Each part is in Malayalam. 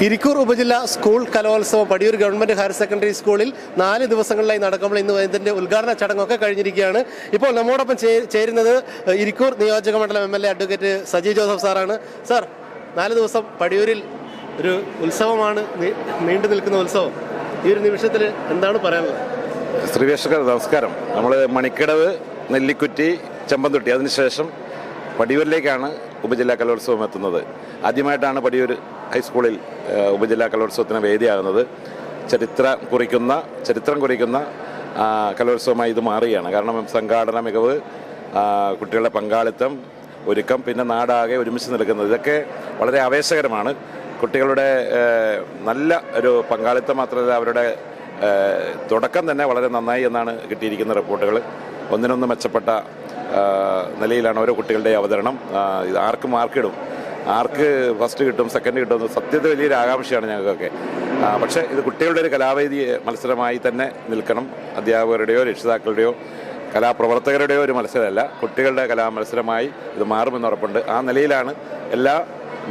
ഇരിക്കൂർ ഉപജില്ല സ്കൂൾ കലോത്സവം പടിയൂർ ഗവൺമെന്റ് ഹയർ സെക്കൻഡറി സ്കൂളിൽ 4 ദിവസങ്ങളിലായി നടക്കുമ്പോൾ ഇന്ന് ഇതിന്റെ ഉദ്ഘാടന ചടങ്ങൊക്കെ കഴിഞ്ഞിരിക്കുകയാണ്. ഇപ്പോൾ നമ്മോടൊപ്പം ചേരുന്നത് ഇരിക്കൂർ നിയോജക മണ്ഡലം MLA അഡ്വക്കേറ്റ് സജി ജോസഫ് സാറാണ്. സാർ, 4 ദിവസം പടിയൂരിൽ ഒരു ഉത്സവമാണ്, നീണ്ടു നിൽക്കുന്ന ഉത്സവം. ഈ ഒരു നിമിഷത്തിൽ എന്താണ് പറയാനുള്ളത്? ശ്രീവേഷകർ നമസ്കാരം. നമ്മൾ മണിക്കടവ്, നെല്ലിക്കുറ്റി, ചെമ്പന്തൊട്ടി, അതിനുശേഷം പടിയൂരിലേക്കാണ് ഉപജില്ലാ കലോത്സവം എത്തുന്നത്. ആദ്യമായിട്ടാണ് പടിയൂർ ഹൈസ്കൂളിൽ ഉപജില്ലാ കലോത്സവത്തിന് വേദിയാകുന്നത്. ചരിത്രം കുറിക്കുന്ന കലോത്സവമായി ഇത് മാറുകയാണ്. കാരണം സംഘാടന മികവ്, കുട്ടികളുടെ പങ്കാളിത്തം, ഒരുക്കം, പിന്നെ നാടാകെ ഒരുമിച്ച് നിൽക്കുന്നത്, ഇതൊക്കെ വളരെ ആവേശകരമാണ്. കുട്ടികളുടെ നല്ല ഒരു പങ്കാളിത്തം മാത്രമല്ല, അവരുടെ തുടക്കം തന്നെ വളരെ നന്നായി എന്നാണ് കിട്ടിയിരിക്കുന്ന റിപ്പോർട്ടുകൾ. ഒന്നിനൊന്ന് മെച്ചപ്പെട്ട നിലയിലാണ് ഓരോ കുട്ടികളുടെ അവതരണം. ആർക്ക് മാർക്കിടും, ആർക്ക് ഫസ്റ്റ് കിട്ടും, സെക്കൻഡ് കിട്ടും, സത്യത്തിൽ വലിയൊരു ആകാംക്ഷയാണ് ഞങ്ങൾക്കൊക്കെ. പക്ഷേ ഇത് കുട്ടികളുടെ ഒരു കലാവേദി മത്സരമായി തന്നെ നിൽക്കണം. അധ്യാപകരുടെയോ രക്ഷിതാക്കളുടെയോ കലാപ്രവർത്തകരുടെയോ ഒരു മത്സരമല്ല, കുട്ടികളുടെ കലാമത്സരമായി ഇത് മാറുമെന്ന് ഉറപ്പുണ്ട്. ആ നിലയിലാണ് എല്ലാ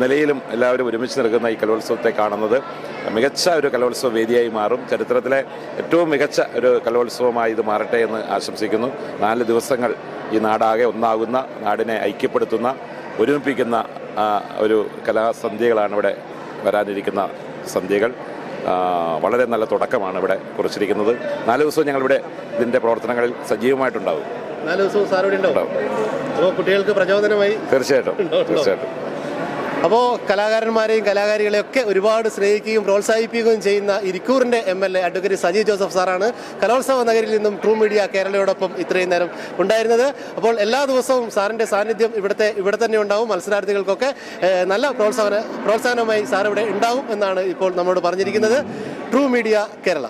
നിലയിലും എല്ലാവരും ഒരുമിച്ച് നിൽക്കുന്ന ഈ കലോത്സവത്തെ കാണുന്നത്. മികച്ച ഒരു കലോത്സവ വേദിയായി മാറും. ചരിത്രത്തിലെ ഏറ്റവും മികച്ച ഒരു കലോത്സവമായി ഇത് മാറട്ടെ എന്ന് ആശംസിക്കുന്നു. 4 ദിവസങ്ങൾ ഈ നാടാകെ ഒന്നാകുന്ന, നാടിനെ ഐക്യപ്പെടുത്തുന്ന, ഒരുമിപ്പിക്കുന്ന ഒരു കലാസന്ധ്യകളാണ് ഇവിടെ വരാനിരിക്കുന്ന സന്ധ്യകൾ. വളരെ നല്ല തുടക്കമാണ് ഇവിടെ കുറിച്ചിരിക്കുന്നത്. 4 ദിവസവും ഞങ്ങളിവിടെ ഇതിൻ്റെ പ്രവർത്തനങ്ങളിൽ സജീവമായിട്ടുണ്ടാകും. 4 ദിവസവും സാർ ഇവിടെ ഉണ്ടാവും. അപ്പോൾ കുട്ടികൾക്ക് പ്രചോദനമായി. തീർച്ചയായിട്ടും. അപ്പോൾ കലാകാരന്മാരെയും കലാകാരികളെയും ഒക്കെ ഒരുപാട് സ്നേഹിക്കുകയും പ്രോത്സാഹിപ്പിക്കുകയും ചെയ്യുന്ന ഇരിക്കൂറിൻ്റെ MLA അഡ്വക്കേറ്റ് സജി ജോസഫ് സാറാണ് കലോത്സവ നഗരിയിൽ നിന്നും ട്രൂ മീഡിയ കേരളയോടൊപ്പം ഇത്രയും നേരം ഉണ്ടായിരുന്നത്. അപ്പോൾ എല്ലാ ദിവസവും സാറിൻ്റെ സാന്നിധ്യം ഇവിടെ തന്നെ ഉണ്ടാവും. മത്സരാർത്ഥികൾക്കൊക്കെ നല്ല പ്രോത്സാഹനമായി സാർ ഇവിടെ ഉണ്ടാവും എന്നാണ് ഇപ്പോൾ നമ്മോട് പറഞ്ഞിരിക്കുന്നത്. True media Kerala.